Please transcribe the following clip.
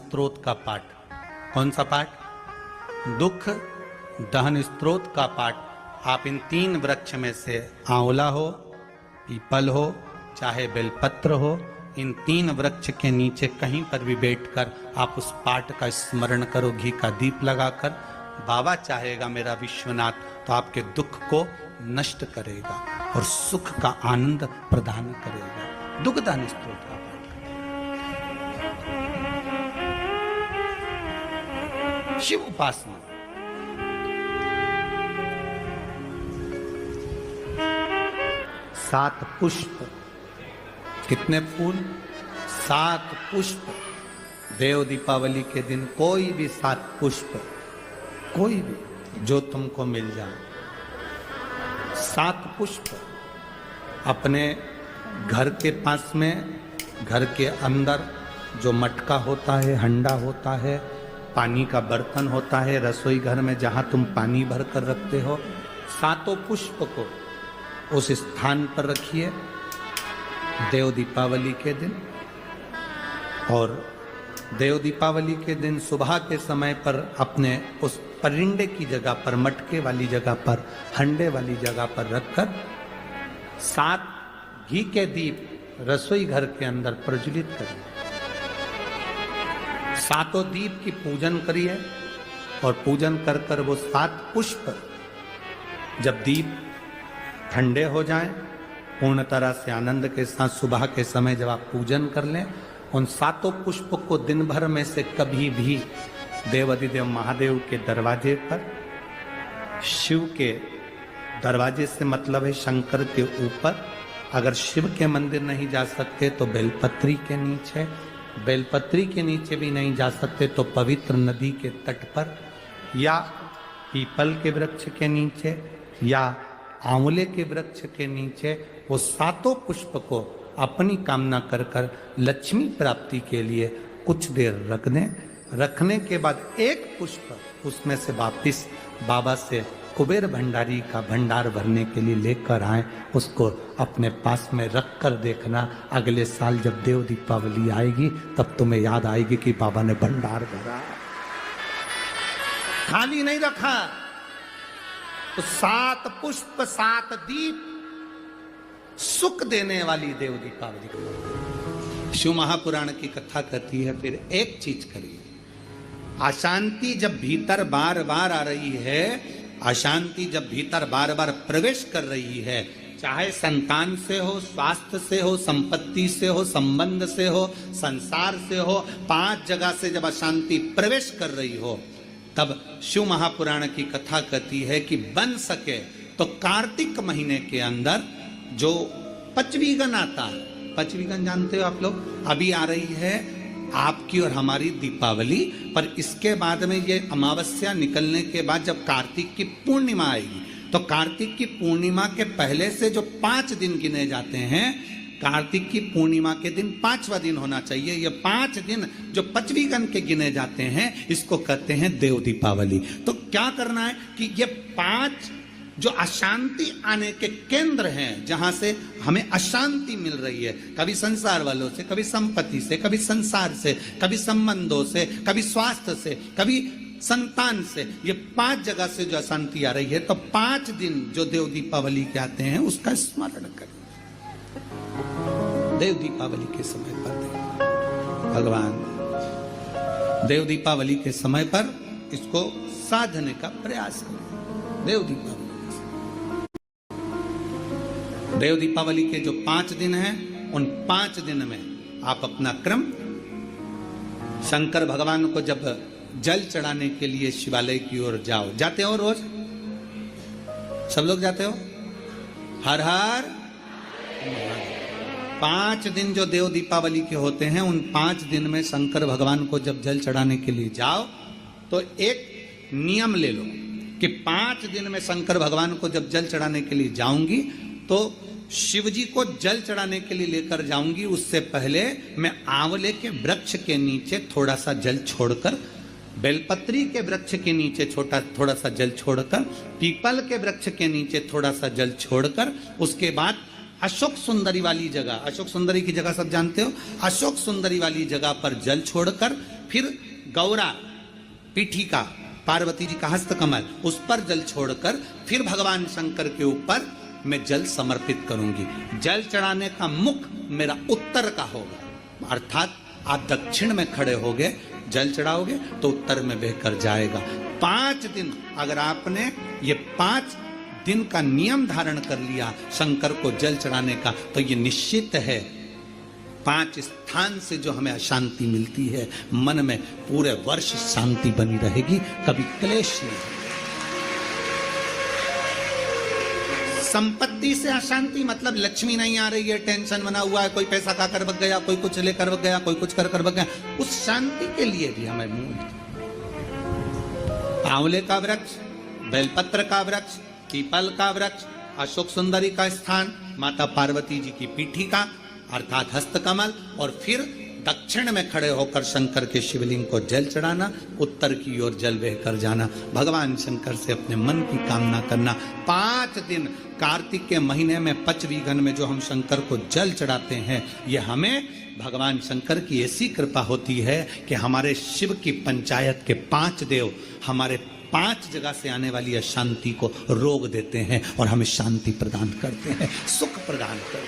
स्त्रोत का पाठ। कौन सा पाठ? दुख दहन स्त्रोत का पाठ। आप इन 3 वृक्ष में से आंवला हो, पीपल हो, चाहे बेलपत्र हो, इन 3 वृक्ष के नीचे कहीं पर भी बैठकर आप उस पाठ का स्मरण करो, घी का दीप लगाकर। बाबा चाहेगा मेरा विश्वनाथ तो आपके दुख को नष्ट करेगा और सुख का आनंद प्रदान करेगा। दुख दहन स्त्रोत का पाठ करें। शिव उपासना। सात पुष्प। कितने फूल? 7 पुष्प। देव दीपावली के दिन कोई भी 7 पुष्प, कोई भी जो तुमको मिल जाए, 7 पुष्प अपने घर के पास में, घर के अंदर जो मटका होता है, हंडा होता है, पानी का बर्तन होता है, रसोई घर में जहां तुम पानी भर कर रखते हो, 7 पुष्प को उस स्थान पर रखिए देव दीपावली के दिन। और देव दीपावली के दिन सुबह के समय पर अपने उस परिंडे की जगह पर, मटके वाली जगह पर, हंडे वाली जगह पर रखकर 7 घी के दीप रसोई घर के अंदर प्रज्वलित करिए। 7 दीप की पूजन करिए और पूजन कर कर वो 7 पुष्प जब दीप ठंडे हो जाएं, पूर्ण तरह से आनंद के साथ सुबह के समय जब आप पूजन कर लें, उन 7 पुष्प को दिन भर में से कभी भी देवाधिदेव महादेव के दरवाजे पर, शिव के दरवाजे से मतलब है शंकर के ऊपर, अगर शिव के मंदिर नहीं जा सकते तो बेलपत्री के नीचे, बेलपत्री के नीचे भी नहीं जा सकते तो पवित्र नदी के तट पर, या पीपल के वृक्ष के नीचे, या आंवले के वृक्ष के नीचे वो 7 पुष्प को अपनी कामना कर कर लक्ष्मी प्राप्ति के लिए कुछ देर रख दें। रखने के बाद 1 पुष्प उसमें से वापिस बाबा से कुबेर भंडारी का भंडार भरने के लिए लेकर आए, उसको अपने पास में रख कर देखना। अगले साल जब देव दीपावली आएगी तब तुम्हें याद आएगी कि बाबा ने भंडार भरा, खाली नहीं रखा। तो 7 पुष्प 7 दीप सुख देने वाली देव दीपावली। शिव महापुराण की कथा कहती है फिर एक चीज करिए, अशांति जब भीतर बार बार आ रही है, अशांति जब भीतर बार बार प्रवेश कर रही है, चाहे संतान से हो, स्वास्थ्य से हो, संपत्ति से हो, संबंध से हो, संसार से हो, 5 जगह से जब अशांति प्रवेश कर रही हो, तब शिव महापुराण की कथा कहती है कि बन सके तो कार्तिक महीने के अंदर जो पचवीगन आता है, पचवीगन जानते हो आप लोग, अभी आ रही है आपकी और हमारी दीपावली, पर इसके बाद में ये अमावस्या निकलने के बाद जब कार्तिक की पूर्णिमा आएगी, तो कार्तिक की पूर्णिमा के पहले से जो 5 दिन गिने जाते हैं, कार्तिक की पूर्णिमा के दिन 5वां दिन होना चाहिए। ये 5 दिन जो पचवीगन के गिने जाते हैं, इसको कहते हैं देव दीपावली। तो क्या करना है कि ये 5 जो अशांति आने के केंद्र हैं, जहां से हमें अशांति मिल रही है, कभी संसार वालों से, कभी संपत्ति से, कभी संसार से, कभी संबंधों से, कभी स्वास्थ्य से, कभी संतान से, ये 5 जगह से जो अशांति आ रही है, तो 5 दिन जो देव दीपावली के आते हैं उसका स्मरण करें। देव दीपावली के समय पर भगवान देव दीपावली के समय पर इसको साधने का प्रयास करें। देव दीपावली, देव दीपावली के जो 5 दिन हैं, उन 5 दिन में आप अपना क्रम, शंकर भगवान को जब जल चढ़ाने के लिए शिवालय की ओर जाओ, जाते हो रोज? सब लोग जाते हो? हर हर 5 दिन जो देव दीपावली के होते हैं, उन 5 दिन में शंकर भगवान को जब जल चढ़ाने के लिए जाओ तो एक नियम ले लो कि 5 दिन में शंकर भगवान को जब जल चढ़ाने के लिए जाऊंगी तो शिव जी को जल चढ़ाने के लिए लेकर जाऊंगी, उससे पहले मैं आंवले के वृक्ष के नीचे थोड़ा सा जल छोड़कर, बेलपत्री के वृक्ष के नीचे थोड़ा सा जल छोड़कर, पीपल के वृक्ष के नीचे थोड़ा सा जल छोड़कर, उसके बाद अशोक सुंदरी वाली जगह, अशोक सुंदरी की जगह सब जानते हो, अशोक सुंदरी वाली जगह पर जल छोड़कर फिर गौरा पीठिका पार्वती जी का हस्तकमल, उस पर जल छोड़कर फिर भगवान शंकर के ऊपर मैं जल समर्पित करूंगी। जल चढ़ाने का मुख मेरा उत्तर का होगा, अर्थात आप दक्षिण में खड़े होगे, जल चढ़ाओगे तो उत्तर में बहकर जाएगा। 5 दिन अगर आपने ये 5 दिन का नियम धारण कर लिया शंकर को जल चढ़ाने का, तो ये निश्चित है 5 स्थान से जो हमें अशांति मिलती है, मन में पूरे वर्ष शांति बनी रहेगी, कभी क्लेश नहीं। संपत्ति से अशांति मतलब लक्ष्मी नहीं आ रही है, टेंशन बना हुआ है, कोई पैसा खाकर भग गया, कोई कुछ लेकर भग गया, कोई कुछ कर भग गया, उस शांति के लिए भी हमें आंवले का वृक्ष, बेलपत्र का वृक्ष, पीपल का वृक्ष, अशोक सुंदरी का स्थान, माता पार्वती जी की पीठिका अर्थात हस्तकमल, और फिर दक्षिण में खड़े होकर शंकर के शिवलिंग को जल चढ़ाना, उत्तर की ओर जल बहकर जाना, भगवान शंकर से अपने मन की कामना करना। 5 दिन कार्तिक के महीने में पचवीगन में जो हम शंकर को जल चढ़ाते हैं, ये हमें भगवान शंकर की ऐसी कृपा होती है कि हमारे शिव की पंचायत के 5 देव हमारे 5 जगह से आने वाली अशांति को रोक देते हैं और हमें शांति प्रदान करते हैं, सुख प्रदान करते हैं।